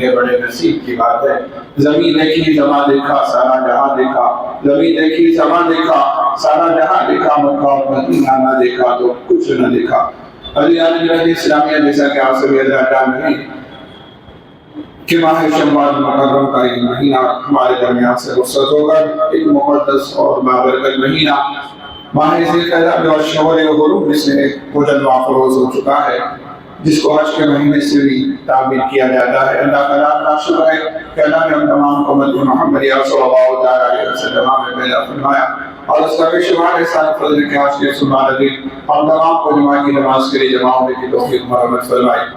ہے، بڑے نصیب کی بات ہے۔ زمین دیکھی، زماں دیکھا، سارا جہاں دیکھا، زمین دیکھی، زماں دیکھا، سارا جہاں دیکھا، مکہ اور مدینہ نہ دیکھا تو کچھ نہ دیکھا۔ علی اسلامیہ جیسا کہ آپ سبھی اللہ جان نہیں کہ ماہ شوال مکرم کا ایک مہینہ ہمارے درمیان سے رخصت ہوگا، ایک مقدس اور بابرکت مہینہ ماہ ذی القعدہ جو شہر غروب سے مجمع فروز ہو چکا ہے، جس کو حج کے مہینے سے بھی تعبیر کیا جاتا ہے۔ اللہ تعالیٰ کا شکر ہے کہ اللہ نے ہم تمام کو امت محمد صلی اللہ علیہ وسلم میں پیدا فرمایا، اور اس کا بھی شمار احسان فضل کے حج کے سبحان الدین ہم تمام کو جمعہ کی نماز کے لیے جمع ہونے کی توفیق مرحمت فرمائے۔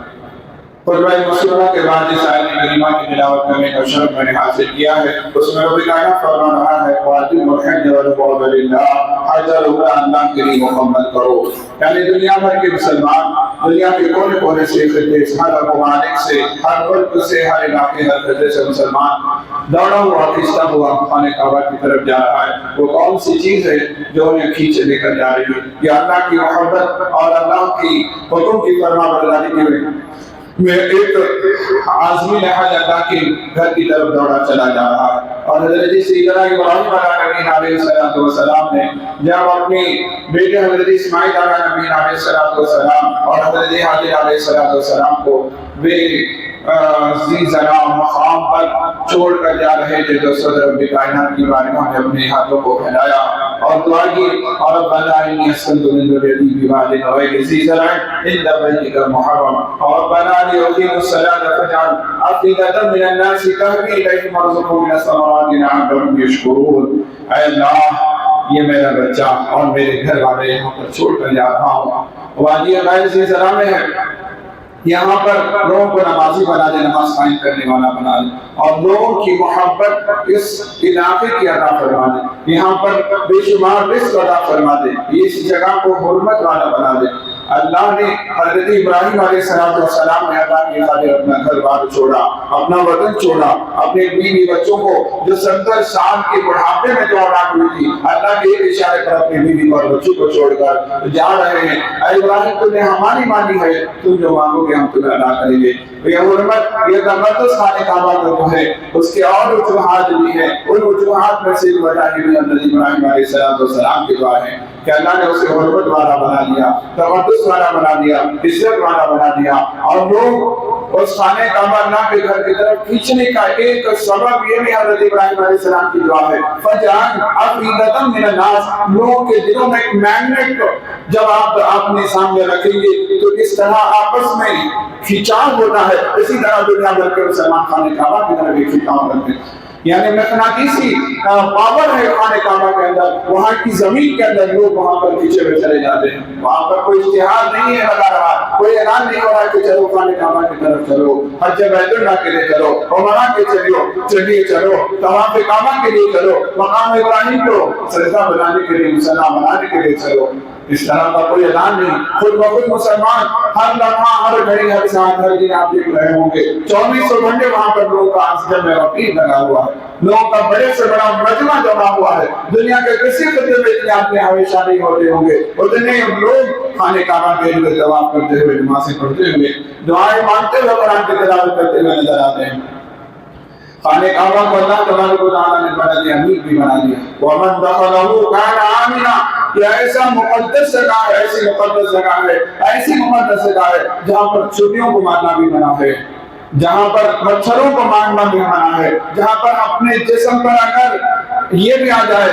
خطبہ مسلمہ کے بعد جس آیت کریمہ کی تلاوت کرنے کا شرف میں نے حاصل کیا ہے، اس میں رب کائنات فرما رہا ہے وَأَتِمُّ الْحَجَّ وَالْعُمْرَةَ لِلَّهِ، حج اور عمرہ اللہ کے لیے مکمل کرو۔ یعنی دنیا بھر کے مسلمان دنیا کے کونے کونے سے، خطے سے، ہر ممالک سے، ہر ملک سے، ہر علاقے، ہر خطے سے مسلمان دوڑا ہوا کھینچتا ہوا خانہ کعبہ کی طرف جا رہا ہے۔ وہ کون سی چیز ہے جو انہیں کھینچ لے کر جا رہی ہے؟ یہ اللہ کی محبت اور اللہ کی حکم کی فرما برداری کی وجہ میں ایک عازمی لحاظ اللہ کے گھر کی طرف دوڑا چلا جا رہا ہے۔ اور حضرت سیدنا ابراہیم علیہ السلام نے جب اپنے بیٹے حضرت اسماعیل علیہ السلام اور حضرت حاجر علیہ السلام کو بے ذی زرع مقام پر چھوڑ کر جا رہے تھے تو صدر رب کائنات کی بارگاہ میں اپنے ہاتھوں کو پھیلایا اور دعا کی، اور ربنا انی اسکنت من ذریتی بواد غیر ذی زرع عند بیتک المحرم اور ربنا لیقیموا الصلاة فاجعل أفئدة من الناس تهوی الیہم وارزقهم من الثمرات لعلهم یشکرون۔ اے اللہ، یہ میرا بچہ اور میرے گھر والے یہاں پر چھوڑ کر جا رہا ہوں، وادی غیر ذی زرع میں ہے، یہاں پر لوگوں کو نمازی بنا دے، نماز قائم کرنے والا بنا دے، اور لوگوں کی محبت اس علاقے کی عطا فرما دے، یہاں پر بے شمار رزق عطا فرما دے، اس جگہ کو حرمت والا بنا دے۔ اللہ نے حضرت ابراہیم علیہ السلام نے اللہ کے خاطر اپنا گھر بار چھوڑا، اپنا وطن چھوڑا، اپنے بیوی بچوں کو جو 70 سال کے بڑھاپے میں جو اولاد ہوئی تھی، اللہ کے ایک اشارے پر اپنے بیوی اور بچوں کو چھوڑ کر جا رہے ہیں۔ اے ابراہیم، تم نے ہماری مانی ہے، تم جو مانگو گے ہم تمہیں ادا کریں گے۔ یہ حرمت، یہ تقدس خانہ کعبہ کا جو ہے، اس کے اور وجوہات بھی ہیں، ان وجوہات میں سے ایک وجہ یہ بھی حضرت ابراہیم علیہ السلام کی دعا ہے کہ اللہ نے اسے حرمت والا بنا دیا، تقدس والا بنا دیا، عزت والا بنا دیا، اور لوگ اس خانہ کعبہ اللہ کے گھر کی طرف کھینچنے کا ایک سبب یہ بھی حضرت ابراہیم علیہ السلام کی دعا ہے فَجْعَلْ أَفْئِدَةً مِنَ النَّاسِ، لوگوں کے دلوں میں ایک میگنیٹ جب آپ اپنے سامنے رکھیں گے تو اس طرح آپس میں کھینچاؤ ہوتا ہے، اسی طرح دنیا بھر کے مسلمان خانہ کعبہ کی طرف ایک کھینچاؤ کرتے ہیں۔ یعنی مقناطیسی پاور ہے خانہ کعبہ کے اندر، وہاں کی زمین کے اندر لوگ وہاں پر پیچھے ہوئے چلے جاتے ہیں، وہاں پر کوئی اشتہار نہیں ہے لگا رہا، کوئی اعلان نہیں ہو رہا کہ چلو خانہ کعبہ کی طرف چلو، حج بیت اللہ کے لیے چلو، عمرہ کے چلیے چلو، طواف کعبہ کے لیے چلو، مقام ابراہیم کو سجدہ بنانے کے لیے، مصلی بنانے کے لیے چلو۔ اس طرح کا کوئی اعلان نہیں، خود بخود مسلمان ہر لمحہ، ہر گھڑی، ہر ساعت، ہر دن آپ دیکھ رہے ہوں گے 24 گھنٹے وہاں پر لوگوں کا آسجم میں وقیر لگا ہوا ہے، لوگوں کا بڑے سے بڑا مجمع جمع ہوا ہے۔ دنیا کے کسی خطے میں اتنے آپ نے ہمیشہ نہیں ہوتے ہوں گے، اتنے لوگ خانہ کعبہ کے لیے طواف کرتے ہوئے، نمازیں پڑھتے ہوئے، دعائیں مانگتے ہوئے، قرآن کی تلاوت کرتے ہوئے نظر آتے ہیں۔ خانہ کعبہ کو اللہ تبارک و تعالیٰ نے بلد امین بھی بنا دیا، وَمَنْ دَخَلَهُ كَانَ آمِنًا، یہ ایسا مقدس جگہ ہے، ایسی مقدس جگہ ہے، ایسی مقدس جگہ ہے جہاں پر چوٹیوں کو مارنا بھی منع ہے، جہاں پر مچھروں کو مارنا بھی منع ہے، جہاں پر اپنے جسم پر اگر یہ بھی آ جائے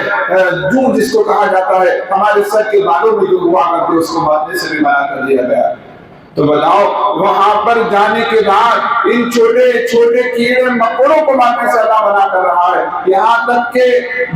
جوں جس کو کہا جاتا ہے، ہمارے سر کے بالوں میں جو ہوا کرتے اس کو مارنے سے بھی منع کر دیا گیا ہے۔ تو بتاؤ، وہاں پر جانے کے بعد ان چھوٹے چھوٹے کیڑے مکوڑوں کو مارنے سے اللہ منع کر رہا ہے، یہاں تک کہ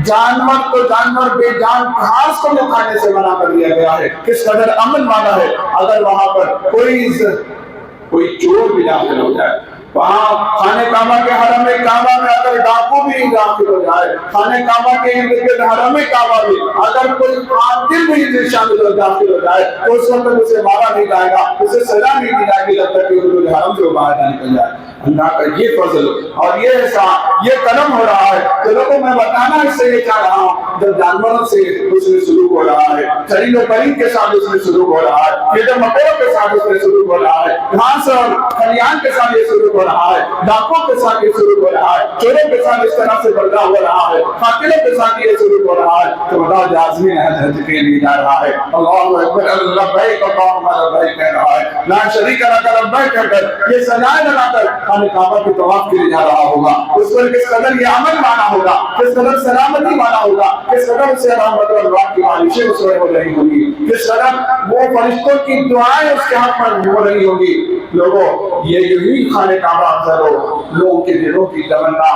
جانور تو جانور بے جان گھاس کو بھی کھانے سے منع کر دیا گیا ہے۔ کس قدر امن والا ہے، اگر وہاں پر کوئی چور بھی داخل ہو جائے، وہاں خانہ کعبہ کے حرم کعبہ میں اگر ڈاکو بھی داخل ہو جائے، خانہ کعبہ کے ارد گرد حرم کعبہ میں اگر کوئی قاتل بھی شامل داخل ہو جائے تو اس وقت اسے مارا نہیں جائے گا، اسے سزا نہیں دی جائے گی جب تک کہ حدود حرم سے باہر نہ نکل جائے۔ اللہ کا یہ فضل اور یہ احسان، یہ کرم ہو رہا ہے کہ لوگوں میں بتانا اس سے یہ چاہ رہا ہوں، جب جانوروں سے اس میں سلوک ہو رہا ہے، چرند و پرند کے ساتھ اس میں سلوک ہو رہا ہے، کیڑے مکوڑوں کے ساتھ اس میں سلوک ہو رہا ہے، گھاس اور کھلیان کے ساتھ یہ سلوک ہو رہا ہے، ڈاکوں کے ساتھ یہ سلوک ہو رہا ہے، چوروں کے ساتھ اس طرح سے برتاؤ ہو رہا ہے، قاتلوں کے ساتھ یہ سلوک ہو رہا ہے، تو بتاؤ جو آدمی حج کے لیے جا رہا ہے، اللہ اکبر لبیک اللہم لبیک کہہ رہا ہے، لا شریک لک لبیک کہہ کر یہ سجائے لگا کر خانہ کعبہ کے طواف کے لیے جا رہا ہوگا، اس پر کس قدر یہ عمل مانا ہوگا، کس قدر سلامتی مانا ہوگا، کس قدر سے رحمت اور اللہ کی بارشیں اس پر ہو رہی ہوں گی، کس قدر وہ فرشتوں کی دعائیں اس کے حق پر ہو رہی ہوں گی۔ لوگوں یہ یہی خانہ کعبہ افضل ہو، لوگوں کے دلوں کی تمنا،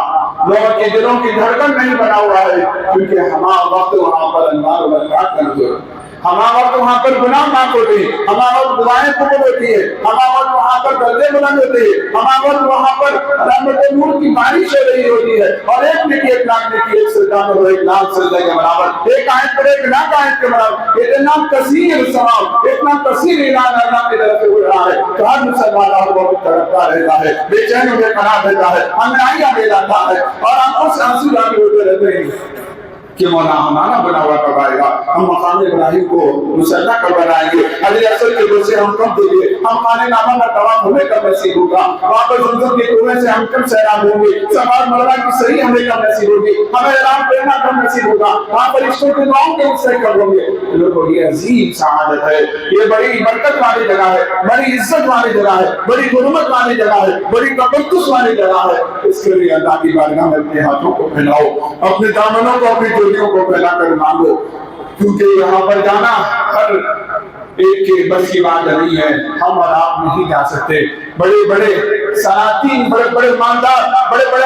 لوگوں کے دلوں کی دھڑکن نہیں بنا ہوا ہے، کیونکہ ہمارا وقت وہاں پر انوار و برکات کا نظر، ہمارا وقت وہاں پر گناہ معاف ہوتے ہیں، ہمارا وقت دعائیں قبول ہوتی ہے، ہمارا وقت وہاں پر درجے بلند ہوتے ہیں، ہمارا وقت وہاں پر رحمت نور کی بارش ہو رہی ہوتی ہے، اور ایک نیکی ایک لاکھ نیکی، ایک سجدہ اور ایک لاکھ سجدہ کے برابر، ایک آیت پر ایک لاکھ آیت کے برابر، اتنا کثیر ثواب، اتنا کثیر اعلان اللہ کی طرف سے ہو رہا ہے کہ ہر مسلمان اور وہ تڑپتا رہتا ہے، بے چین و بے قرار رہتا ہے، ہمراہیاں لے جاتا ہے، اور آنکھوں سے آنسو جاری ہوتے رہتے ہیں کہ مولا ہمارا بنا ہوا کب آئے گا، ہم مقام ابراہیم کو مسلح کب بنائیں گے، حجر اسود کے دل سے ہم کب دیں گے، ہم خانہ کعبہ میں طواف ہمیں کب نصیب ہوگا، وہاں پر زمزم کے کنویں سے ہم کب سیراب ہوں گے، صفا مروا کی صحیح ہمیں کب نصیب ہوگی، ہمیں احرام پہننا کب نصیب ہوگا، وہاں پر فرشتوں کے دعاؤں کے حصے کب ہوں گے۔ لوگوں یہ عظیم سعادت ہے، یہ بڑی برکت والی جگہ ہے، بڑی عزت والی جگہ ہے، بڑی حرمت والی جگہ ہے، بڑی تقدس والی جگہ ہے۔ اس کے لیے اللہ کی بارگاہ میں اپنے ہاتھوں کو پھیلاؤ، اپنے دامنوں کو، اپنی چوٹیوں کو پھیلا کر مانگو، کیونکہ یہاں پر جانا ہر ایک کے بس کی بات نہیں ہے، ہم اور آپ نہیں جا سکتے، بڑے بڑے سلاطین، بڑے بڑے مالدار، بڑے بڑے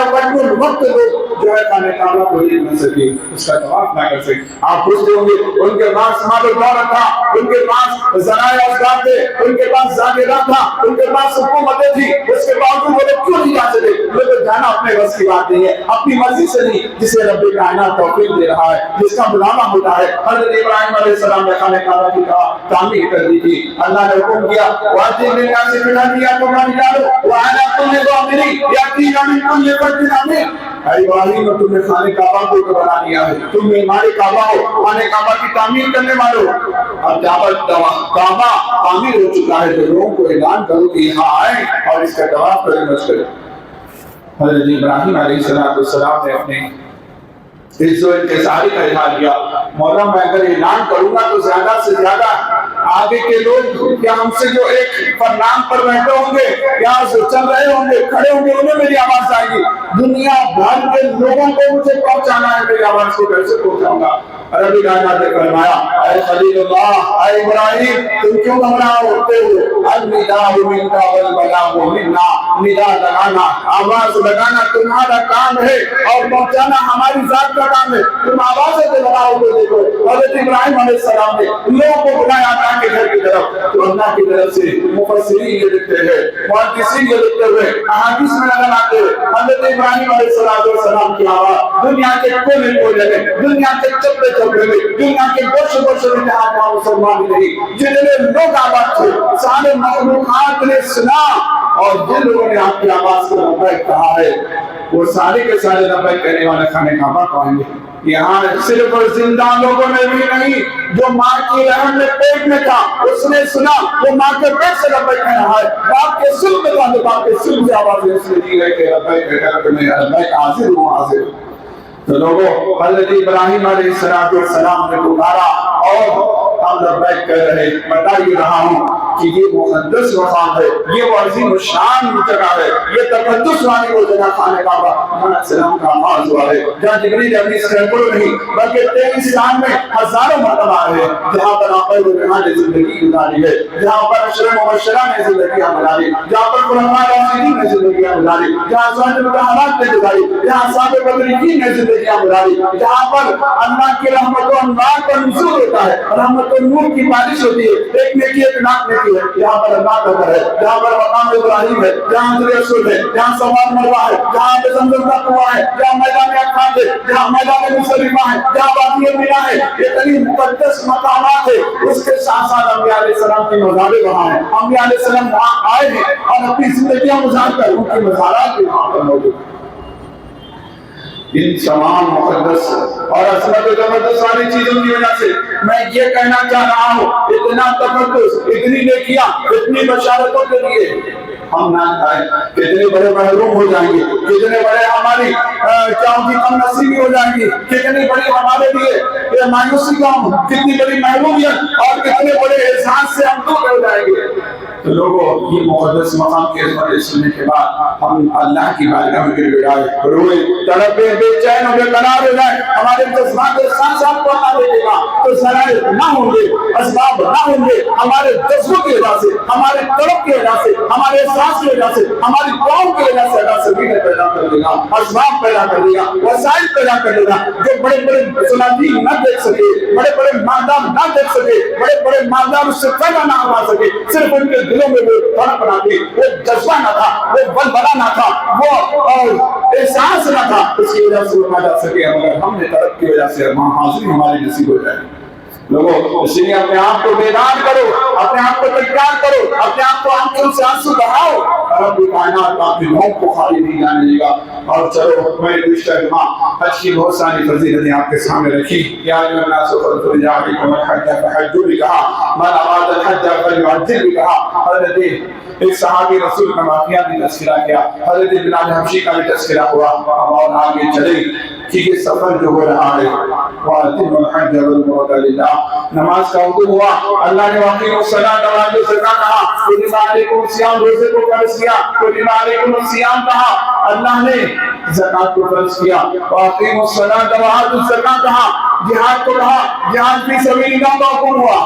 وقت لوگ جو ہے خانہ کعبہ کو دیکھ نہ سکے، اس کا طواف نہ کر سکے۔ آپ پوچھتے ہوں گے ان کے پاس مال و دولت تھا، ان کے پاس ذرائع اسباب تھے، ان کے پاس ظاہرہ تھا، ان کے پاس حکومتیں تھی، اس کے باوجود وہ لوگ کیوں نہیں جا سکے؟ لوگ جانا اپنے بس کی بات نہیں ہے، اپنی مرضی سے نہیں، جسے رب کائنات توفیق دے رہا ہے، جس کا بلاوا ہوتا ہے۔ حضرت ابراہیم علیہ السلام نے خانہ کعبہ کی تعمیر کر دی تھی، اللہ نے حکم کیا واجب للناس بالحج تو نہ نکالو وانا کل ضامری یاتینا من کل فج عميق۔ اے ابراہیم تم نے خانہ کعبہ کو بنا دیا ہے، تم معمار کعبہ ہو، خانہ کعبہ کی تعمیر کرنے والے ہو۔ اب کعبہ تعمیر ہو چکا ہے تو لوگوں کو اعلان کرو کہ یہاں آئیں اور اس کا طواف کریں، مشق کریں۔ حضرت ابراہیم علیہ السلام نے اپنے عز و انکساری کا اظہار کیا، مولا میں اگر اعلان کروں گا تو زیادہ سے زیادہ آگے کے لوگ کیا ہم سے جو ایک فرمان پر بیٹھے ہوں گے یا چل رہے ہوں گے، کھڑے ہوں گے، انہیں میری آواز آئے گی، دنیا بھر کے لوگوں کو مجھے پہنچانا ہے، میری آواز کو کیسے پہنچاؤں گا؟ عربی کائنات نے فرمایا اے خلیل اللہ، اے ابراہیم تم کیوں گھبراہ ہوتے ہو؟ النداء منک والبلاغ منا، ندا لگانا، آواز لگانا تمہارا کام ہے اور پہنچانا ہماری ذات کا کام ہے، تم آوازیں تو لگاؤ گے۔ دیکھو حضرت ابراہیم علیہ السلام نے لوگوں کو بلایا اللہ کے گھر کی طرف، تو اللہ کی طرف سے مفسرین یہ لکھتے ہیں، محدثین یہ لکھتے ہوئے احادیث میں نظر آتے ہیں حضرت ابراہیم علیہ السلام کی آواز دنیا کے کونے کونے میں، دنیا کے چپے چپے میں، دنیا کے گوشے گوشے میں جہاں مسلمان نہیں، جتنے لوگ آباد تھے سارے مخلوقات نے سنا، اور جن لوگوں نے آپ کی آواز کو لبیک کہا ہے وہ سارے کے سارے لبیک کہنے والے خانہ کعبہ کو آئیں گے۔ یہاں صرف زندہ لوگوں نے بھی نہیں، جو ماں کی رحم میں پیٹ میں تھا اس نے سنا، وہ ماں کے پیٹ سے لبیک کہہ رہا ہے، باپ کے سن میں تھا، باپ کے سن سے آوازیں اس نے دی ہے کہ لبیک حاضر ہوں حاضر۔ تو لوگوں حضرت ابراہیم علیہ السلام نے پکارا اور ہم لبیک کہہ رہے، بتا ہی رہا ہوں کہ یہ مقدس مقام ہے، یہ وہ عظیم الشان جگہ ہے، یہ تقدس والی وہ جگہ خانہ کعبہ علیہ السلام کا آغاز ہوا ہے، جہاں جبریل اپنی سینکڑوں نہیں بلکہ 23 سال میں ہزاروں مرتبہ آئے ہیں، جہاں پر آپ نے زندگی گزاری ہے، جہاں پر اشرف مبشرہ نے زندگیاں گزاری، جہاں پر خلفاء راشدین نے زندگیاں گزاری، جہاں ازواج مطہرات نے گزاری، جہاں صحابہ بدرین نے زندگیاں گزاری، جہاں پر اللہ کی رحمت و انوار کا نزول ہوتا ہے، رحمت و نور کی بارش ہوتی ہے، ایک نیکی ایک لاکھ کی ہے, جہاں پر اللہ کا گھر ہے, جہاں پر مقام ابراہیم ہے, جہاں حجر اسود ہے, جہاں صفا مروا ہے, جہاں پہ زمزم کا کنواں ہے, جہاں میدان عقاب ہے, جہاں میدان مصطفیٰ ہے, جہاں وادی مینا ہے, یہ اتنی مقدس مقامات ہے. اس کے ساتھ ساتھ انبیاء علیہ السلام کی مزاریں وہاں ہیں. انبیاء علیہ السلام وہاں آئے ہیں اور اپنی زندگیاں گزار کر ان کی مزارات بھی وہاں پر موجود ہیں. ان تمام مقدس اور عظمت و تقدس والی چیزوں کی وجہ سے میں یہ کہنا چاہ رہا ہوں, اتنا تقدس, اتنی نیکیاں, اتنی بشارتوں کے لیے ہم نہ کھائیں. کتنے بڑے محروم ہو جائیں گے, کتنے بڑے ہماری کم نصیبی ہو جائیں گی, کتنی بڑی ہمارے لیے یہ مایوسی کا, کتنی بڑی محرومیت اور کتنے بڑے احساس سے ہم دور ہو جائیں گے. تو لوگوں, یہ مقدس مقام کے بارے سننے کے بعد ہم اللہ کی بارگاہ میں گر گڑائے, روئے, تڑپے, بے چین ہو, بے قرار ہو جائے. ہمارے جذبات احساس آپ کو اللہ دے گا تو ذرائع نہ ہوں گے, اسباب نہ ہوں گے. ہمارے جذبوں کی وجہ سے, ہمارے طلب کی وجہ سے, ہمارے احساس کی وجہ سے, ہماری قوم کی وجہ سے اللہ سبیلیں پیدا کر دے گا, اسباب پیدا کر دے گا, وسائل پیدا کر دے گا. جو بڑے بڑے سلاطین نہ دیکھ سکے, بڑے بڑے مالدار نہ دیکھ سکے, بڑے بڑے مالدار اس سے فائدہ نہ اٹھا سکے, صرف ان کے دلوں میں وہ فرق نہ تھی, وہ جذبہ نہ تھا, وہ بلبلا نہ تھا, وہ احساس نہ تھا, اس کی وجہ سے وہ نہ جا سکے. مگر ہم نے طرف کی وجہ سے حاضری ہماری نصیب ہو جائے. لوگوں, اس لیے اپنے آپ کو بیدار کرو, اپنے آپ کو تیار کرو, اپنے آپ کو آنکھوں سے آنسو بہاؤ. رب کائنات آپ کے لوگوں کو خالی نہیں جانے دے گا. اور چلو, میں گزشتہ جمعہ حج کی بہت ساری فضیلتیں آپ کے سامنے رکھی. یا ایھا الناس قد فرض علیکم الحج فحجوا بھی کہا, من اراد الحج فلیعجل بھی کہا. حضرت ایک صحابی رسول کا واقعہ بھی تذکرہ کیا, حضرت بلال حبشی کا بھی تذکرہ ہوا. اور آگے چلے کہ یہ سفر جو ہو رہا ہے, وَأَتِمُّ الْحَجَّ وَالْعُمْرَةَ لِلَّهِ, نماز کا حکم ہوا, اللہ نے وَأَقِیمُوا الصَّلَاةَ وَآتُوا الزَّکَاةَ کہا, کُتِبَ عَلَیکُمُ الصِّیَامُ, روزے کو فرض کیا, کُتِبَ عَلَیکُمُ الصِّیَامُ کہا, اللہ نے زکات کو فرض کیا, وَأَقِیمُوا الصَّلَاةَ وَآتُوا الزَّکَاةَ کہا, جہاد کو کہا, جہاد فی سبیل اللہ کا حکم ہوا.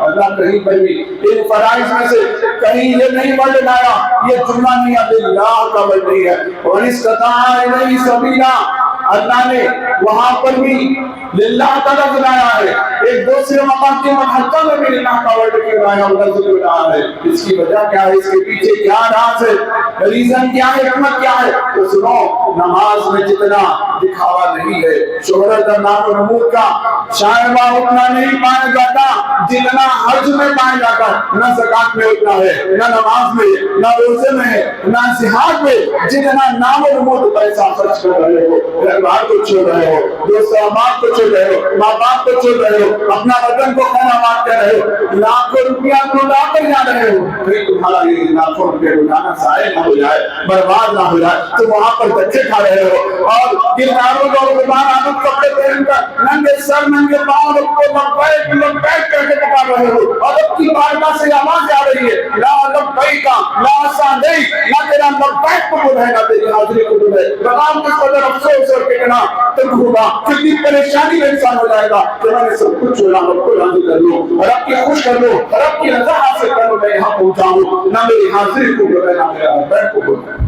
اللہ کہیں پر بھی ان فرائض میں سے کہیں یہ نہیں پڑھ لایا, یہ جملہ نہیں ہے, اللہ کا بل نہیں ہے. وَإِنِ اسْتَطَاعَ إِلَیْهِ سَبِیلًا, اللہ نے وہاں پر بھی للہ کا لفظ لایا ہے. ایک دوسرے مقام کے محطہ میں بھی للہ کا ورڈ کے لایا رہا ہے. اس کی وجہ کیا ہے, اس کے پیچھے کیا راز ہے, ریزن کیا ہے, حکمت کیا ہے؟ تو سنو, نماز میں جتنا دکھاوا نہیں ہے, شہرت اور نام و نمود کا شائبہ اتنا نہیں پایا جاتا جتنا حج میں پایا جاتا. نہ زکات میں اتنا ہے, نہ نماز میں, نہ روزے میں, نہ جہاد میں. جتنا نام و نمود پیسہ خرچ کر رہے ہو, گھر کو چھوڑ رہے ہو, دوست احباب کو چھوڑ رہے ہو, ماں باپ کو چھوڑ رہے ہو, اپنا وطن کو خون آباد کر رہے ہو, لاکھوں روپیہ لوٹا کر جا رہے ہو, پھر تمہارا یہ لاکھوں روپیہ لوٹانا ضائع نہ ہو جائے, برباد نہ ہو جائے. تم وہاں پر بچے کھا رہے ہو اور کرداروں کو غبار آلود کپڑے پہن کر ننگے سر ننگے پاؤں کو لبیک کر کے پکار رہے ہو. اور اب کی بارگاہ سے آواز آ رہی ہے, لا لبیک لا سعدیک, نہ تیرا لبیک قبول ہے, نہ تیری حاضری قبول ہے. بغام کس قدر افسوس اور کتنا تک ہوگا, کتنی پریشانی میں انسان ہو جائے گا کہ میں نے سب کچھ چھوڑا, رب کو راضی کر لو, رب کی خوش کر لو, رب کی رضا حاصل کر لو, میں یہاں پہنچا ہوں, نہ میری حاضری قبول ہے, نہ میرا لبیک قبول ہے.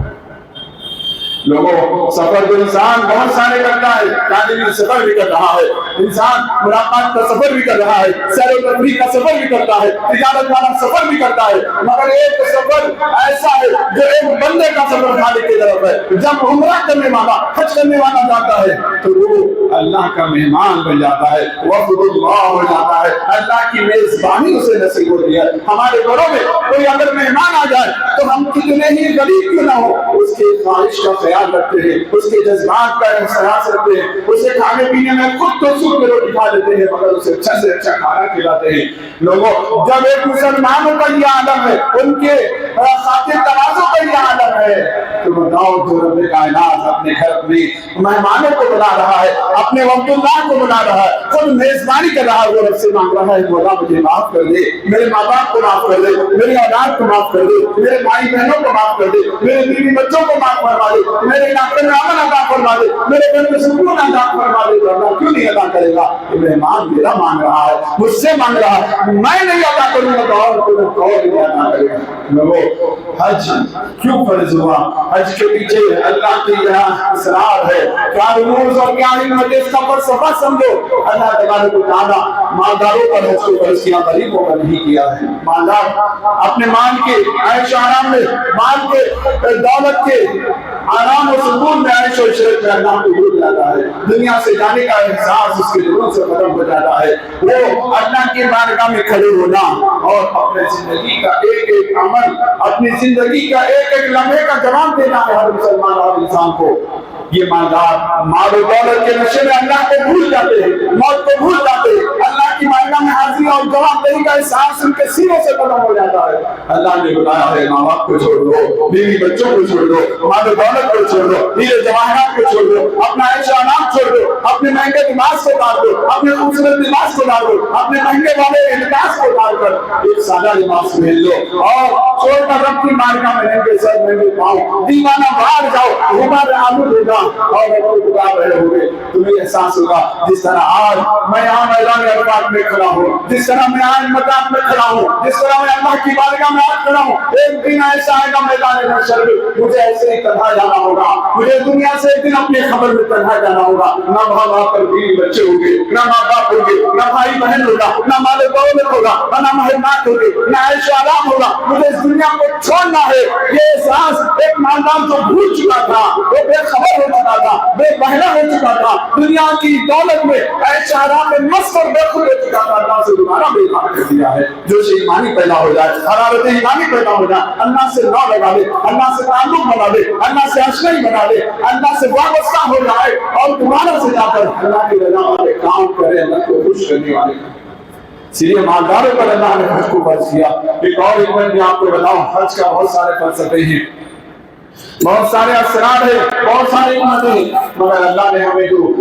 لوگوں, سفر جو انسان بہت سارے کرتا ہے, تعلیمی سفر بھی کر رہا ہے, انسان ملاقات کا سفر بھی کر رہا ہے, سیر و تفریح کا سفر بھی کرتا ہے, تجارت والا سفر بھی کرتا ہے, مگر ایک سفر ایسا ہے جو ایک بندے کا سفر خالق کی طرف ہے. جب عمرہ کرنے والا, حج کرنے والا جاتا ہے تو وہ اللہ کا مہمان بن جاتا ہے, وفد اللہ ہو جاتا ہے, اللہ کی میزبانی اسے نصیب ہوتی ہے. ہمارے گھروں میں کوئی اگر مہمان آ جائے تو ہم کتنے ہی غریب کیوں نہ ہو, اس کی خواہش کا خیال رکھتے ہیں, اس کے جذبات کا احساس رکھتے ہیں, اسے کھانے پینے میں خود تو سوکھ کے روٹی کھا دیتے ہیں, مگر اسے اچھا سے اچھا کھانا کھلاتے ہیں. لوگوں, جب ایک مسلمانوں کا یہ عالم ہے, ان کے خاطر ترازوں کا یہ عالم ہے, تو بتاؤ جو رب کائنات اپنے گھر اپنے مہمانوں کو بلا رہا ہے, اپنے وقت اللہ کو بلا رہا ہے, خود میزبانی کر رہا ہے, وہ رب سے مانگ رہا ہے, مولا مجھے معاف کر دے, میرے ماں باپ کو معاف کر دے, میری اولاد کو معاف کر دے, میرے بھائی بہنوں کو معاف کر دے, میرے بیوی بچوں کو معاف فرما دے, میرے علاقے میں امن عطا فرما دے، میرے گھر میں سکون عطا فرما دے، تو اللہ کیوں نہیں عطا کرے گا؟ کہ مہمان میرا مانگ رہا ہے، مجھ سے مانگ رہا ہے، میں نہیں عطا کروں گا تو اور کوئی نہیں عطا کرے گا۔ وہ حج کیوں فرض ہوا؟ حج کے پیچھے اللہ کی یہاں اسرار ہے، کیا رموز اور کیا حکمت اس کا فلسفہ سمجھو۔ اللہ تبارک و تعالیٰ مالداروں پر حج کو فرض کیا، غریبوں پر نہیں کیا ہے۔ مالدار اپنے مال کے عیش و آرام میں، مال کے دولت کے آرام و سکون میں، عیش و عشرت میں اللہ کو بھول جاتا ہے، دنیا سے جانے کا احساس اس کے دلوں سے ختم ہو جاتا ہے۔ وہ اللہ کی بارگاہ میں کھڑے ہونا اور اپنے زندگی کا ایک ایک عمل، اپنی زندگی کا ایک ایک لمحے کا جواب دینا ہے ہر مسلمان اور انسان کو۔ یہ مالدار مال و دولت کے نشے میں اللہ کو بھول جاتے ہیں، موت کو بھول جاتے ہیں، اللہ کی بارگاہ میں حاضری اور جواب دہی کا احساس ان کے سینوں سے ختم ہو جاتا ہے۔ اللہ نے بلایا ہے ماں باپ کو چھوڑ دو، بیوی بچوں کو چھوڑ دو، مال و دولت کو چھوڑ دو، ہیرے جواہرات کو چھوڑ دو، اپنا عیش و آرام چھوڑ دو، اپنے مہنگے لباس کو ڈال دو، اپنے خوبصورت لباس کو ڈال دو، اپنے مہنگے والے لباس کو ڈال کر ایک سادہ لباس پہن لو اور چھوڑ کر رب کی بارگاہ میں ننگے سر ننگے پاؤں دیوانہ باہر جاؤ، غبار آلود ہوگا اور رب کو پکار رہے ہوگے۔ تمہیں احساس ہوگا جس طرح آج میں یہاں میدان عرفات میں کھڑا ہوں، جس طرح میں آج مقام میں کھڑا ہوں، جس طرح میں اللہ کی بارگاہ میں آج کھڑا ہوں، ایک دن ایسا آئے گا میدان محشر میں مجھے ایسے ہی تنہا جانا ہوگا، مجھے دنیا سے ایک دن اپنی خبر میں تنہا جانا ہوگا۔ نہ وہاں پر بیوی بچے ہوں گے، نہ ماں باپ ہوں گے، نہ بھائی بہن ہوگا، نہ مال و دولت ہوگا، نہ مہمات ہوں گے، نہ عیش و آرام ہوگا۔ مجھے اس دنیا کو چھوڑنا ہے۔ یہ احساس ایک مالدار جو بھول چکا تھا، وہ بے خبر ہو چکا تھا، بے بہرا ہو چکا تھا، دنیا کی دولت میں عیش و آرام میں مست اور بے خود ہو چکا تھا، اللہ سے دوبارہ بے خبر کر دیا ہے۔ جو سے ایمانی پیدا ہو جائے، حرارت ایمانی پیدا ہو جائے، اللہ سے نہ لگا لے، اللہ سے تعلق بنا لے، اللہ سے اشنائی بنا لے، اللہ سے وابستہ ہو جائے اور دوبارہ سے جا کر اللہ کی رضا والے کام کرے، اللہ کو خوش کرنے والے کام۔ اس لیے مالداروں پر اللہ نے حج کو فرض کیا۔ ایک اور حکمت میں آپ کو بتاؤں، حج کا بہت سارے فلسفے ہیں، بہت سارے اسرار ہیں، بہت سارے حکمتیں ہیں، مگر اللہ نے ہمیں جو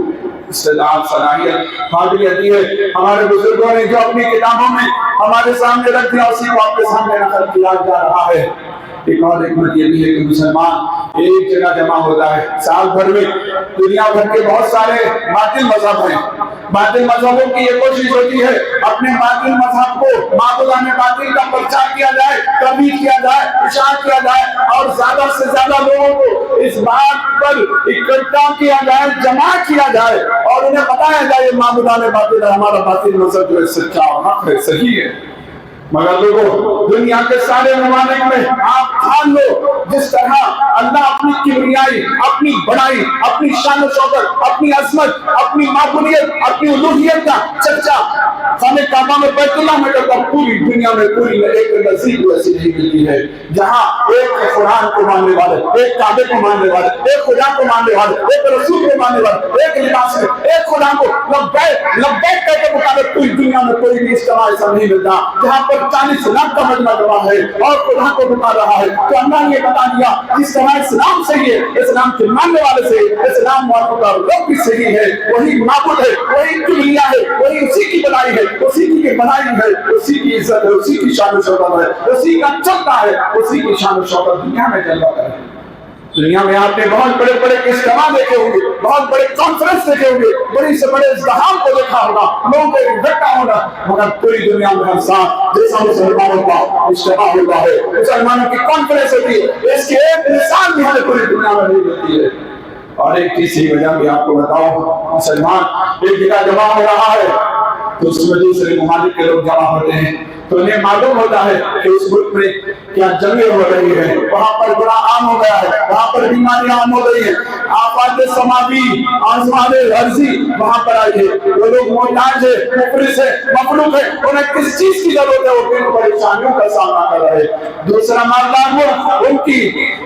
استعداد، صلاحیت، قابلیت دی ہے، ہمارے بزرگوں نے جو اپنی کتابوں میں ہمارے سامنے رکھ دیا، اسی کو آپ کے سامنے نقل کیا جا رہا ہے۔ ایک اور حکمت یہ بھی ہے کہ مسلمان ایک جگہ جمع ہوتا ہے۔ سال بھر میں دنیا بھر کے بہت سارے باطل مذہب ہیں، باطل مذہبوں کی یہ کوشش ہوتی ہے اپنے باطل مذہب کو، معبودان باطل کا پرچار کیا جائے، تبلیغ کیا جائے، اشاعت کیا جائے اور زیادہ سے زیادہ لوگوں کو اس بات پر اکٹھا کیا جائے، جمع کیا جائے اور انہیں بتایا جائے یہ معبودان باطل ہے، ہمارا باطل مذہب جو ہے سچا اور حق ہے، صحیح ہے۔ مگر لوگوں، دنیا کے سارے ممالک میں آپ ٹھان لو، جس طرح اللہ اپنی کبریائی، اپنی بڑائی، اپنی شان و شوکت، اپنی عظمت، اپنی معبودیت، اپنی الوہیت کا چرچا خانہ کعبہ میں، بیت اللہ میں کرتا، پوری دنیا میں پوری میں ایک نظیر ایسی نہیں ملتی ہے جہاں ایک قرآن کو ماننے والے، ایک کعبے کو ماننے والے، ایک خدا کو ماننے والے، ایک رسول کو ماننے والے، ایک لباس میں ایک خدا کو لبیک لبیک کہہ کے پکارے، پوری دنیا میں کوئی بھی اجتماع ایسا نہیں ملتا جہاں پر 40 لاکھ کا مجمع جمع ہے اور خدا کو پکار رہا ہے۔ تو اللہ نے بتا دیا جس طرح اسلام صحیح ہے، اسلام کے ماننے والے سے، اسلام والوں کا رب بھی صحیح ہے، وہی معبود ہے، وہی کبریا ہے، وہی اسی کی بڑائی ہے، اسی کی بڑائی ہے، اسی کی عزت ہے، اسی کی شان و شوکت ہے، اسی کا چلتا ہے، اسی کی شان و شوکت دنیا میں جلوہ کرے۔ دنیا میں آپ نے بہت بڑے بڑے اجتماع دیکھے ہوں گے، بہت بڑے کانفرنس دیکھے ہوں گے، بڑی سے بڑے ازدحام کو دیکھا ہوگا، لوگوں کا اکٹھا ہونا، مگر پوری دنیا میں ہر سال جیسا مسلمانوں کا اجتماع ہوتا ہے، مسلمانوں کی کانفرنس ہوتی ہے، اس کی ایک مثال بھی ہمیں پوری دنیا میں نہیں ملتی ہے۔ اور ایک تیسری وجہ بھی آپ کو بتاؤں، مسلمان ایک جگہ جمع ہو رہا ہے تو اس میں دوسرے ممالک کے لوگ جمع ہوتے ہیں، تو انہیں معلوم ہوتا ہے کہ اس ملک میں کیا جنگیں ہو رہی ہیں، وہاں پر برا عام ہو گیا ہے، وہاں پر بیماریاں عام ہو گئی ہیں، آفات سماوی، آزمان عرضی وہاں پر آئی ہے، وہ لوگ محتاج ہے، مفلس ہے، مفلوک ہے، انہیں کس چیز کی ضرورت ہے، وہ کن پریشانیوں کا سامنا کر رہے ہیں۔ دوسرا مالدار وہ ان کی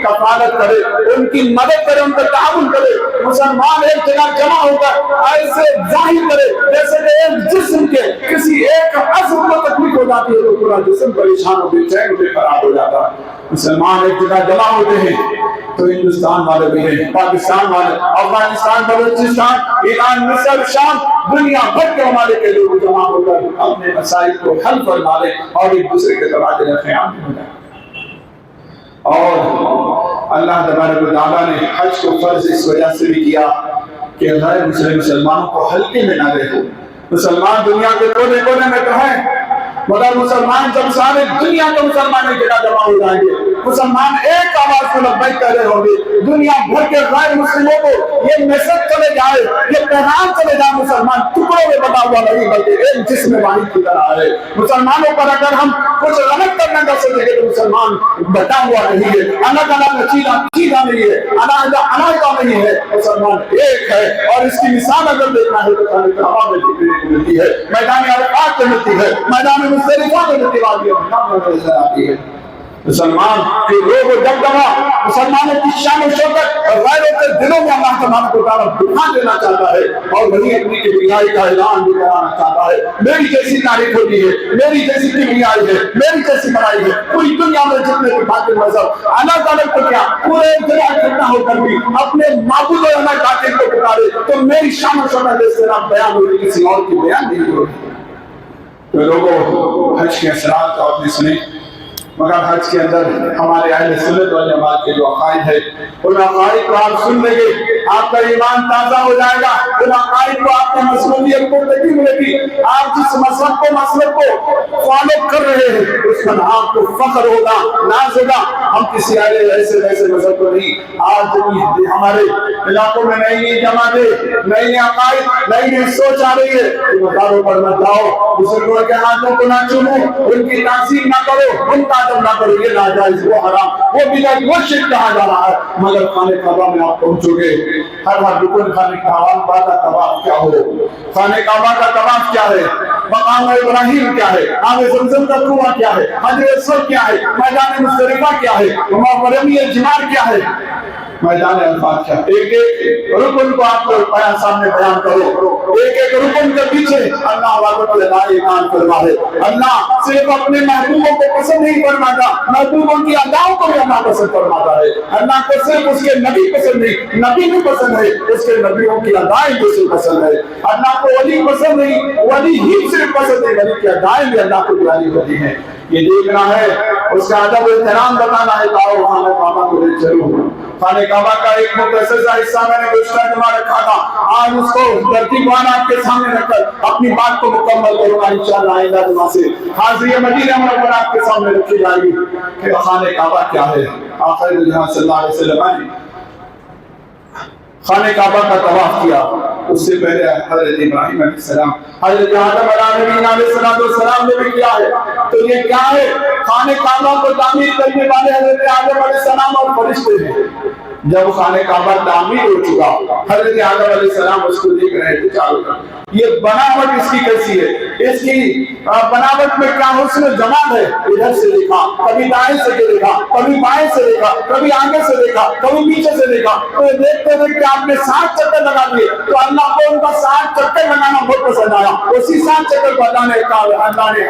کفالت کرے، ان کی مدد کرے، ان کا تعاون کرے۔ مسلمان ایک جگہ جمع ہو کر ایسے ظاہر کرے جیسے کہ ایک جسم کے کسی ایک عضو کو تکلیف ہو جاتی ہے تو پورا جسم پریشان ہو، بے چین بے قرار ہو جاتا ہے۔ مسلمان ایک جگہ جمع ہوتے ہیں تو ہندوستان والے بھی ہیں، پاکستان والے، افغانستان، بلوچستان، ایران، مصر، شام، دنیا بھر کے ممالک کے لوگ جمع ہو کر اپنے مسائل کو حل فرما لیں اور ایک دوسرے کے تبادلے خیال ہو جائے۔ اور اللہ تبارک و تعالیٰ نے حج کو فرض اس وجہ سے بھی کیا کہ غیر مسلمانوں کو حلقے میں نہ دیکھو. مسلمان دنیا کے کونے کونے میں تو ہیں، مگر مسلمان جب سارے دنیا کے مسلمان ایک جگہ جمع ہو جائیں گے، مسلمان ایک آواز کو لبیک کہہ رہے ہوں گے، دنیا بھر کے غیر مسلموں کو یہ میسج چلے جائے، یہ پیغام چلے جائے، مسلمان ٹکڑوں میں بٹا ہوا نہیں بلکہ ایک جسم واحد کی طرح ہے. مسلمانوں پر اگر ہم کچھ غلط کرنے کا سوچیں گے تو مسلمان بٹا ہوا نہیں ہے، الگ الگ چیزاں نہیں ہے، علاحدہ نہیں ہے، مسلمان ایک ہے. اور اس کی مثال اگر دیکھنا ہے تو خانہ کعبہ میں ملتی ہے، میدان عرفات میں ملتی ہے، میدان مزدلفہ میں ملتی ہے. مسلمان کے روح و دبدبہ، مسلمانوں کی شان و شوکت اور غیروں کے دلوں میں اللہ تبارک و تعالیٰ بٹھا دینا چاہتا ہے اور وہی اپنی کبریائی کا اعلان بھی کرانا چاہتا ہے. میری جیسی تعریف ہوتی ہے، میری جیسی کبریائی ہے، میری جیسی بڑائی ہے. پوری دنیا میں جتنے بھی باطل مذہب الگ الگ تو کیا پورے دنیا اکٹھا ہو کر بھی اپنے معبود و الگ باطل کو پکارے تو میری شان و شوکت اس طرح بیان ہوگی، کسی اور کی بیان نہیں ہوگی. تو لوگوں حج کے اثرات کا آپ نے سنے، مگر حج کے اندر ہمارے اہل سنت والجماعت کے جو عقائد ہے ان عقائد کو آپ سن لیں گے، آپ کا ایمان تازہ ہو جائے گا. ان عقائد کو آپ کی مسئولیت کو ترقی ملے گی. آپ جس مسلک کو فالو کر رہے ہیں اس پر آپ کو فخر ہوگا، ناز ہوگا. ہم کسی ایسے مذہب کو نہیں. آج ہمارے علاقوں میں نئی نئی جماعتیں، نئی عقائد، نئی سوچ آ رہی ہے. مزاروں پر مت جاؤ، بزرگوں کے ہاتھوں کو نہ چومو، ان کی تعظیم نہ کرو، ان کا ادب نہ کرو، یہ ناجائز، وہ حرام، وہ بدعت، وہ شرک کہا جا رہا ہے. مگر خانہ کعبہ میں آپ پہنچو گے، ہر رکن خانہ کعبہ کا طواف کیا ہو، خانہ کعبہ کا طواف کیا ہے، مقام ابراہیم کیا ہے، آب زمزم کا کنواں کیا ہے، حجر اسود کیا ہے، میدان مزدلفہ کیا ہے، مرمی الجمار کیا ہے، میدان عرفات کیا ہے. ایک ایک رکن کو آپ کو سامنے بیان کرو. ایک ایک رکن کے پیچھے اللہ والوں کام کروا ہے. اللہ صرف اپنے محبوبوں کو پسند نہیں فرماتا، محبوبوں کی اداؤں کو بھی اللہ پسند فرماتا ہے. اللہ کو صرف اس کے نبی پسند نہیں، نبی بھی پسند ہے، اس کے نبیوں کی ادائیں بھی صرف پسند ہے. اللہ کو ولی پسند نہیں، ولی ہی صرف پسند ہے، ولی کی ادائیں بھی اللہ کو پیاری ہوتی ہیں. یہ دیکھنا ہے، اس کا ادب و احترام بتانا ہے. تو خانہ کعبہ کو لے چلو. خانہ کعبہ کا ایک مختصر حصہ میں نے گزشتہ جمعہ رکھا تھا، آج اس کو ترتیبوار آپ کے سامنے رکھ کر اپنی بات کو مکمل کروں گا انشاءاللہ. آئندہ جمعہ سے حاضری مدینہ منورہ آپ کے سامنے رکھی جائے گی کہ خانہ کعبہ کیا ہے. آخر جہاں صلی اللہ علیہ وسلم نے خانہ کعبہ کا طواف کیا. اس سے پہلے حضرت ابراہیم علیہ السلام، حضرت آدم علیہ السلام نے بھی کیا ہے. تو یہ کیا ہے؟ خانہ کعبہ کو تعمیر کرنے والے حضرت آدم علیہ السلام اور فرشتے ہیں. جب خانہ کعبہ تعمیر ہو چکا، حضرت آدم علیہ السلام اس کو دیکھ رہے تھے چاروں طرف. یہ بناوٹ اس کی کیسی ہے، اس کی بناوٹ میں کیا حسن و جمال ہے. ادھر سے دیکھا، کبھی دائیں سے دیکھا، کبھی بائیں سے دیکھا، کبھی آگے سے دیکھا، کبھی پیچھے سے دیکھا. تو یہ دیکھتے دیکھتے آپ نے 7 چکر لگا دیے. تو اللہ کو ان کا 7 چکر لگانا بہت پسند آیا. اسی 7 چکر کو اللہ نے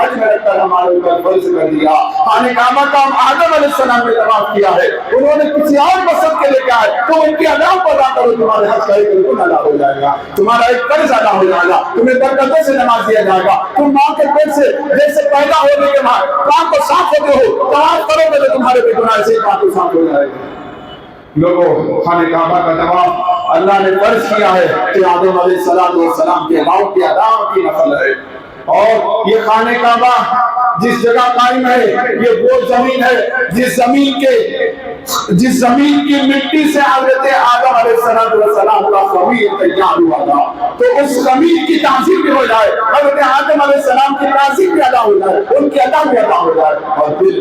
حج میں رکھ کر ہمارے اوپر فرض کر دیا. خانہ کعبہ کا آدم علیہ السلام نے طواف کیا ہے. انہوں نے کسی اور مقصد کے لیے کیا ہے تو ان کی ادا کو ادا کرو. تمہارے حج کا ایک رکن ادا ہو جائے گا، تمہارا ایک قرض ادا ہو جائے گا، تمہیں برکتوں سے نواز دیا جائے گا. تم ماں کے پیٹ سے جیسے پیدا ہونے کے بعد کام کو صاف ہوتے ہو، طواف کرو گے تو تمہارے بھی گناہ سے کام کو صاف ہو جائے گا. لوگوں خانہ کعبہ کا طواف اللہ نے فرض کیا ہے کہ آدم علیہ السلام کے ماؤں کی ادا کی نفل ہے. اور یہ خانہ کعبہ جس جگہ قائم ہے یہ وہ زمین ہے جس زمین کی مٹی سے حضرت آدم علیہ السلام کا خمیر تیار ہوا تھا. تو اس خمیر کی تعظیم بھی ہو جائے، حضرت آدم علیہ السلام کی تعظیم بھی ادا ہو جائے، ان کی ادا بھی ادا ہو جائے. اور پھر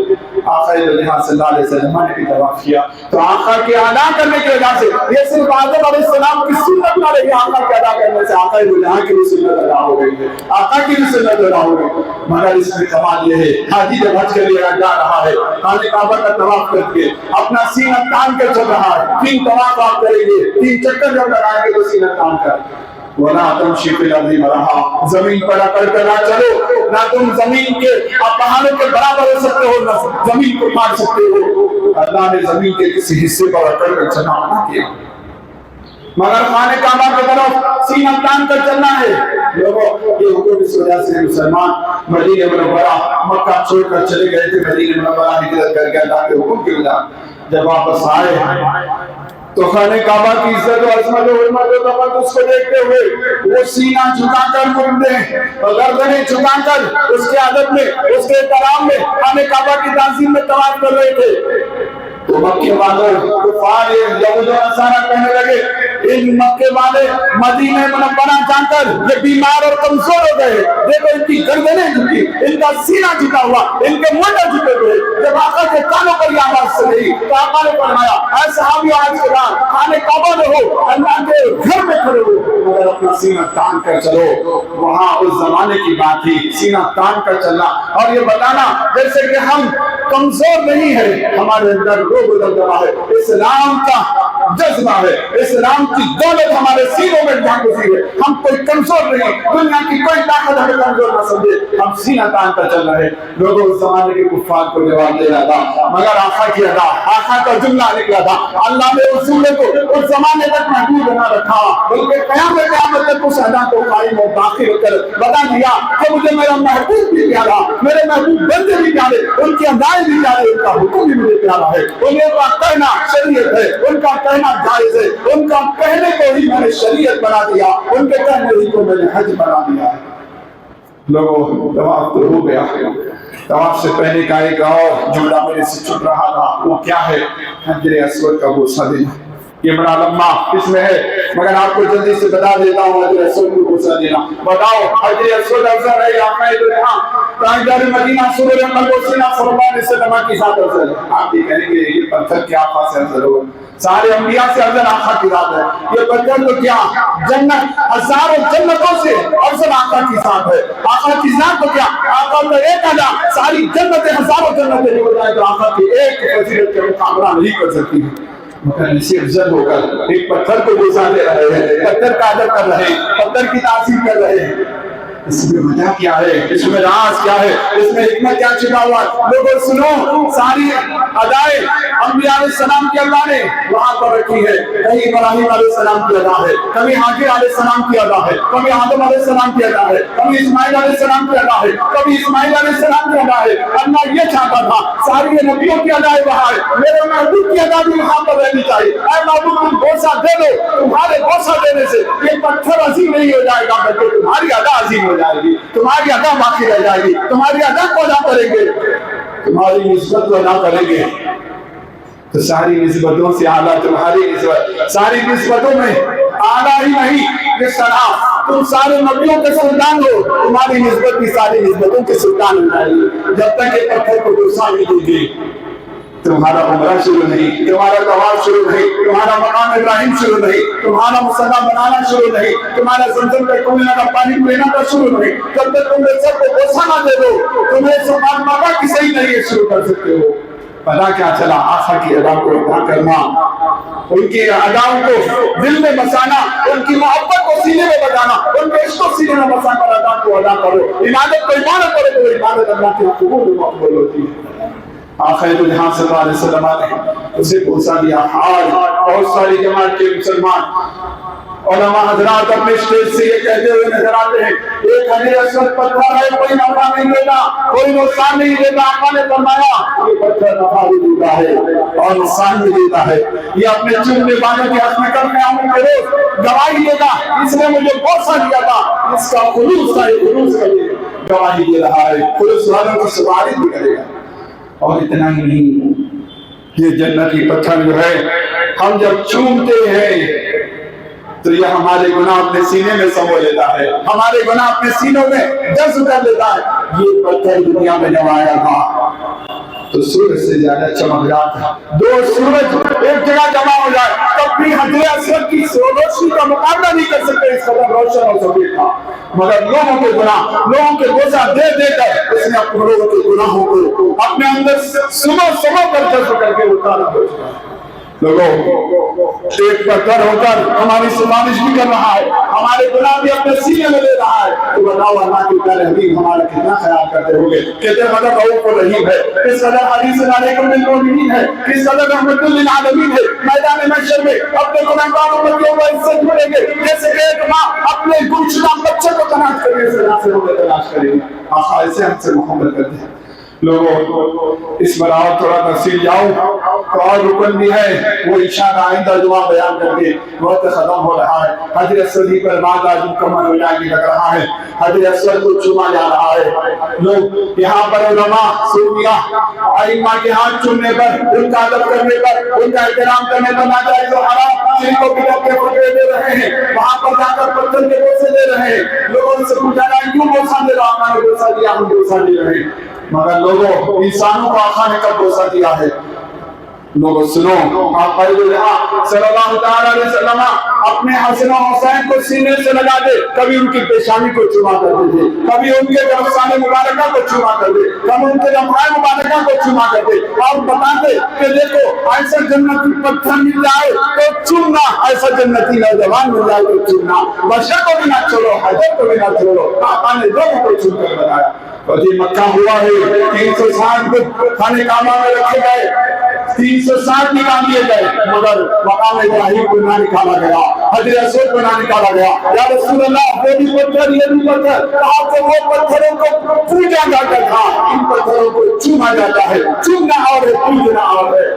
آقا جہاں صلی اللہ علیہ وسلم نے بھی طواف کیا. تو آقا کی ادا کرنے کی وجہ سے یہ صرف آدم علیہ السلام کی سنت نہ رہی، آقا کی ادا کرنے سے آقا جہاں کی بھی سنت ادا ہو گئی ہے، آقا کی بھی سنت ادا ہو گئی. مگر اس میں کمال یہ ہے، حاجی جب حج کے لیے جا رہا ہے خانہ کعبہ کا طواف کر کے اپنا سینہ تان کے چل رہا ہے. 3 طواف آپ کریں گے، 3 چکر جب لگائیں گے تو سینہ تان کر. وَلَا تَمْشِي فِي الْأَرْضِ مَرَحًا، زمین پر اکڑ کر نہ چلو. نہ تم زمین کے پہاڑوں کے برابر ہو سکتے ہو، نہ زمین کو پاڑ سکتے ہو. اللہ نے زمین کے کسی حصے پر اکڑ کر چلنا منع کیا، مگر خانہ کعبہ کی طرف سینہ تان کر چلنا ہے. لوگوں یہ حکم اس وجہ سے مسلمان مدینہ منورہ مکہ چھوڑ کر چلے گئے تھے. مدینہ منورہ ہجرت کر کے اللہ کے حکم کی وجہ جب واپس آئے تو خانہ کعبہ کی عزت و عظمت و حرمت و تقدس کو دیکھتے ہوئے وہ سینہ جھکا کر مردے اور گردنیں جھکا کر اس کے ادب میں، اس کے احترام میں، خانہ کعبہ کی تعظیم میں طواف کر رہے تھے۔ تو مکے والے کفار یہود و نصارہ کہنے لگے ان مکے والے مدینہ منورہ جا کر یہ بیمار اور کمزور ہو گئے، دیکھو ان کی گردنیں جھکی، ان کا سینہ جھکا ہوا، ان کے منڈے جھکے ہوئے۔ جب آقا کے کانوں پر یہ آواز سنی تو آقا نے فرمایا اے صحابیوں آج کے بعد خانہ کعبہ میں ہو، اللہ کے گھر میں کھڑے ہو، مگر اپنا سینہ تان کر چلو۔ وہاں اس زمانے کی بات تھی سینہ تان کر چلنا اور یہ بتانا جیسے کہ ہم کمزور نہیں ہے، ہمارے اندر روح دبدبہ ہے، اسلام کا جذبہ ہے، اسلام کی دولت ہمارے سینوں میں جھانکتی ہے، ہم کوئی کمزور نہیں، دنیا کی کوئی طاقت ہمیں کمزور نہ سمجھے، ہم سینہ تان کر چل رہے۔ لوگوں اس زمانے کے کفار کو جواب دے رہا تھا، مگر آقا کی ادا، آقا کا جملہ نکلا تھا، اللہ نے رسول کو اس زمانے تک محدود نہ رکھا بلکہ قیامت تک اس ادا کو قائم و باقی رکھ کر بتا دیا کہ مجھے میرا محبوب بھی پیارا، میرے محبوب بندے بھی پیارے، ان کی ادائیں بھی پیارے، ان کا حکم بھی مجھے پیارا ہے، انہیں کا کہنا شریعت ہے، ان کا کہنا جائز ہے، ان کا کہنے کو ہی میں نے شریعت بنا دیا، ان کے کہنے ہی کو میں نے حج بنا دیا ہے۔ لوگوں طواف تو ہو گیا، طواف سے پہلے کا ایک اور جملہ میرے سے چھپ رہا تھا، وہ کیا ہے؟ حجر اسود کا بوسہ دینا۔ یہ بڑا لمبا اس میں ہے مگر آپ کو جلدی سے بتا دیتا ہوں۔ حجر اسود کو بوسہ دینا، بتاؤ حجر اسود افضل ہے یا قید الرحام؟ تاجدار مدینہ سرور قلب و سینہ صلی اللہ علیہ وسلم کی ذات افضل ہے۔ آپ یہ کہیں گے یہ پتھر کیا آقا سے افضل ہوگا؟ سارے انبیاء سے افضل آقا کی ذات ہے۔ یہ پتھر تو کیا جنت ہزاروں جنتوں سے افضل آقا کی ذات ہے۔ آقا کی ذات تو کیا آقا کا ایک ادا ساری جنتیں ہزاروں جنتیں نہیں ہو جائے تو آقا کی ایک فضیلت کا مقابلہ نہیں کر سکتی ہے۔ مگر اسی افضل ہو کر ایک پتھر کو بوسہ دے رہے ہیں، پتھر کا ادب کر رہے ہیں، پتھر کی تعظیم کر رہے ہیں۔ اس میں وجہ کیا ہے؟ اس میں راز کیا ہے؟ اس میں حکمت کیا چھپا ہوا ہے؟ لوگوں سنو، ساری ادائیں انبیاء علیہ السلام کی اللہ نے وہاں پر رکھی ہے۔ کہیں ابراہیم علیہ السلام کی ادا ہے، کبھی حاجر علیہ السلام کی ادا ہے، کبھی آدم علیہ السلام کی ادا ہے، کبھی اسماعیل علیہ السلام کی ادا ہے، کبھی اسماعیل علیہ السلام کی ادا ہے۔ اللہ یہ چاہتا تھا ساری نبیوں کی ادائیں وہاں ہے، میرے محبوب کی ادا بھی وہاں پر رہنی چاہیے۔ اے محبوب تم بوسہ دے دو، تمہارے بوسہ دینے سے یہ پتھر عظیم نہیں ہو جائے گا بلکہ تمہاری ادا عظیم ہو جائے گی، تمہاری ادا باقی رہ جائے گی، تمہاری ادا کو ادا کریں گے، تمہاری نسبت کو ادا کریں گے تو ساری نسبتوں سے اعلیٰ تمہاری نسبت، ساری نسبتوں میں اعلیٰ ہی نہیں جس طرح تم سارے نبیوں کے سلطان ہو، تمہاری نسبت بھی ساری نسبتوں کے سلطان ہو جائے گی۔ جب تک یہ پتھر کو بوسہ نہیں دے گی تمہارا عمرہ شروع نہیں، تمہارا طواف شروع نہیں، تمہارا مقام ابراہیم شروع نہیں، تمہارا مصلی بنانا شروع نہیں، تمہارا زمزم کا کنویں کا پانی پینا کا شروع نہیں۔ جب تک تم سب کو بوسہ نہ دے دو تمہیں سماج ماتا کی صحیح نہیں شروع کر سکتے ہو۔ پتا کیا چلا؟ آقا کی ادا کو ادا کرنا، ان کی اداؤں کو دل میں بسانا، ان کی محبت کو سینے میں بجانا، ان کے عشق کو سینے میں بسا کر ادا کو ادا کرو۔ عبادت کو عبادت کرو تو عبادت اللہ کی قبول و مقبول ہوتی ہے۔ آقا دو جہاں صلی اللہ علیہ وسلم نے اسے بوسہ دیا۔ آج بہت ساری جماعت کے مسلمان علماء حضرات اپنے اسٹیج سے یہ کہتے ہوئے نظر آتے ہیں ایک حجر اسود پتھر ہے، کوئی نفع نہیں دیتا، کوئی نقصان نہیں دیتا۔ آقا نے فرمایا یہ پتھر نفع بھی دیتا ہے اور نقصان بھی دیتا ہے، یہ اپنے چننے والوں کے حق میں کل قیامت کے روز گواہی دے گا اس نے مجھے بوسہ دیا تھا، اس کا خلوص تھا، یہ خلوص کا گواہی دے رہا ہے، خلوص والوں کی سفارش بھی کرے گا۔ اور اتنا ہی نہیں، یہ جنتی پتھر جو ہے ہم جب چومتے ہیں تو یہ ہمارے گناہ اپنے سینے میں سمو لیتا ہے، ہمارے گناہ اپنے سینوں میں جذب کر لیتا ہے۔ یہ پتھر دنیا میں جب آیا تھا تو سورج سے زیادہ چمک رہا تھا، دو سورج ایک جگہ جمع ہو جائے تب بھی حجر اسود کی روشنی کا مقابلہ نہیں کر سکتے، اس قدر روشن اور سفید تھا۔ مگر لوگوں کے گناہ، لوگوں کے بوسہ دے دے کر اس نے اپنے لوگوں کے گناہوں کو اپنے اندر سمو کر جذب کر کے اتارا۔ لوگوں ایک پتھر ہو کر ہماری سفارش بھی کر رہا ہے، ہمارے گناہ بھی اپنے سینے میں لے رہا ہے، تو بتاؤ اللہ کی پیارے حبیب ہمارا کتنا خیال کرتے ہوں گے، کتنے قدر رؤوف و رحیم ہے، کس قدر حریص علیکم بالمؤمنین ہے، کس قدر رحمت للعالمین ہے۔ میدان محشر میں اپنے گنہگار امت کے اوپر عزت ملیں گے جیسے کہ ایک ماں اپنے گمشدہ بچے کو تلاش کرنے سے ناصر ہونے تلاش کرے گی۔ آقا ایسے ہم سے محبت کرتے ہیں، لوگوں اس پر آؤ تھوڑا تفصیل جاؤ تو اور رکن بھی ہے، وہ انشاءاللہ آئندہ جمعہ بیان کر کے وقت ختم ہو رہا ہے۔ حجر اسود پر بعد آج مکمل ہو جائے گی لگ رہا ہے، حجر اسود کو چوما جا رہا ہے۔ لوگ یہاں پر علماء صوفیاء ائمہ کے ہاتھ چومنے پر، ان کا ادب کرنے پر، ان کا احترام کرنے پر ناجائز و حرام جن کو بدعت کے فتوے دے رہے ہیں، وہاں پر جا کر پتھر کے بوسے دے رہے ہیں۔ لوگوں سے پوچھا جائے کیوں بوسہ دے رہا؟ ہم نے بوسہ دیا، ہم بوسہ دے رہے ہیں۔ مگر لوگوں انسانوں کو آقا نے کب بوسہ دیا ہے؟ لوگوں سنو، آقا صلی اللہ تعالیٰ علیہ وسلم اپنے حسن و حسین کو سینے سے لگا دے، کبھی ان کی پیشانی کو چوما کرتے تھے، کبھی ان کے گرفسان مبارکہ کو چوما کرتے، کبھی ان کے لمحائے مبارکہ کو چوما کرتے، اور بتاتے کہ دیکھو ایسا جنتی پتھر مل جائے تو چومنا، ایسا جنتی نوجوان مل جائے تو چومنا، بشر کو بھی نہ چھوڑو، حضرت کو بھی نہ چھوڑو۔ آقا نے لوگوں کو چوم کر بتایا۔ فتح مکہ ہوا ہے، 360 خانے کعبہ میں رکھے گئے، 360 نکال دیے گئے، مگر مقام ابراہیم کو نہ نکالا گیا، حجر اسود کو نہ نکالا گیا۔ یا رسول اللہ، وہ بھی پتھر، یہ بھی پتھر، کہا کہ وہ پتھروں کو پوجا جاتا تھا، ان پتھروں کو چوما جاتا ہے۔ چومنا اور ہے، پوجنا اور ہے۔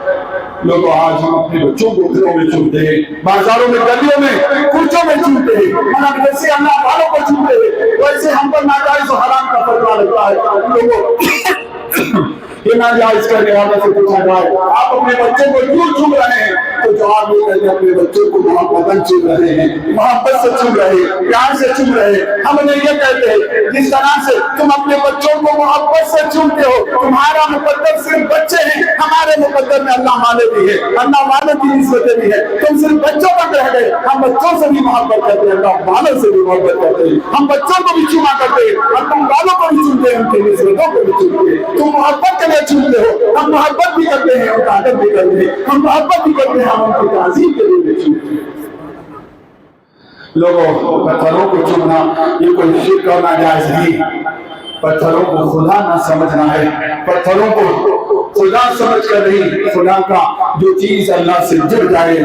لوگوں آج ہم اپنے بچوں کو گھروں میں چومتے ہیں، بازاروں میں، گلیوں میں، کوچوں میں چومتے ہیں، مگر جیسے اللہ والوں کو چومتے ہیں ویسے ہم پر ناجائز و حرام کا فتویٰ لگتا ہے۔ لوگوں یہ ناجائز کرنے والوں سے پوچھا جائے آپ اپنے بچوں کو کیوں چوم رہے ہیں، تو جواب یہ کہتے ہیں اپنے بچوں کو محبت چوم رہے ہیں، محبت سے چوم رہے ہیں، پیار سے چوم رہے ہیں۔ ہم انہیں یہ کہتے ہیں جس طرح سے تم اپنے بچوں کو محبت سے چومتے ہو، تمہارا مقدر صرف بچے ہیں، ہمارے مقدر میں اللہ والے بھی ہے، اللہ والے کی نسبتیں بھی ہے۔ تم صرف بچوں تک رہ گئے، ہم بچوں سے بھی محبت کرتے ہیں، اللہ والوں سے بھی محبت کرتے ہیں، ہم بچوں کو بھی چوما کرتے ہیں اور تم والوں کو بھی چومتے ہیں، ان کی نسبتوں کو بھی چومتے ہیں۔ تم محبت کے لیے چومتے ہو، ہم محبت بھی کرتے ہیں، ان کا ادب بھی کرتے ہیں، ہم محبت بھی کرتے ہیں، ہم ان کی تعظیم کے لیے بھی چومتے ہیں۔ لوگوں پتھروں کو چومنا یہ کوئی شرک اور ناجائز نہیں، پتھروں کو خدا نہ سمجھنا ہے، پتھروں کو خدا سمجھ کر نہیں، خدا کا جو چیز اللہ سے جڑ جائے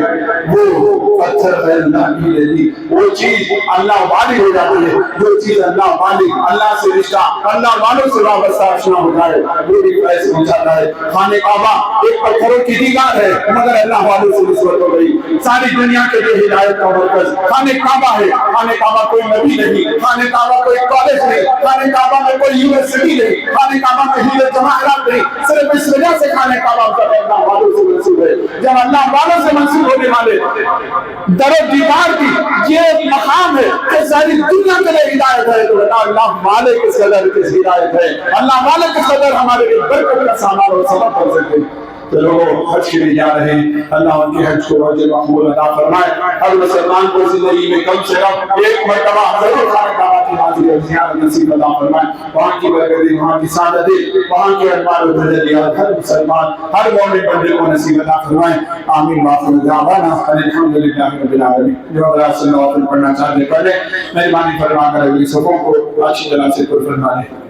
وہ پتھر غیر اللہ کی لیتی، وہ چیز اللہ والی ہو جاتی ہے، جو چیز اللہ والی، اللہ سے رشتہ، اللہ والوں سے وابستہ آشنا ہو جائے وہ بھی ایسے ہو جاتا ہے۔ خانہ کعبہ ایک پتھروں کی دیوار ہے مگر اللہ والوں سے نسبت ہو گئی، ساری دنیا کے لیے ہدایت کا مرکز خانہ کعبہ ہے۔ خانہ کعبہ کوئی نبی نہیں، خانہ کعبہ کوئی کالج نہیں، خانہ کعبہ میں کوئی یونیورسٹی نہیں، خانہ کعبہ میں ہیلے جواہرات نہیں، صرف اس وجہ سے خانہ کعبہ کا اللہ والوں سے منسوب ہے۔ جب اللہ والوں سے منسوب ہونے والے در و دیوار کی یہ مقام ہے کہ ساری دنیا کے لیے ہدایت ہے، تو اللہ والے کس قدر کس ہدایت ہے، اللہ والے کس قدر ہمارے لیے برکت کا سامان اور سبب بن سکتے ہیں۔ تو لوگوں حج کے لیے جا رہے ہیں، اللہ ان کے حج کو حج مقبول عطا فرمائے۔ ہر مسلمان کو زندگی میں کم سے کم ایک مرتبہ ضرور خانہ کعبہ کی حاضری اور زیارت نصیب عطا فرمائے۔ وہاں کی برکتیں، وہاں کی سعادتیں، وہاں کے انوار و تجلیات ہر مسلمان، ہر مومن بندے کو نصیب عطا فرمائے۔ آمین وآخر دعوانا الحمدللہ رب العالمین۔ جو حضرات سے نوافل پڑھنا چاہتے پڑھ لیں، مہربانی فرما کر اگلی صفوں کو اچھی طرح سے پر فرما لیں۔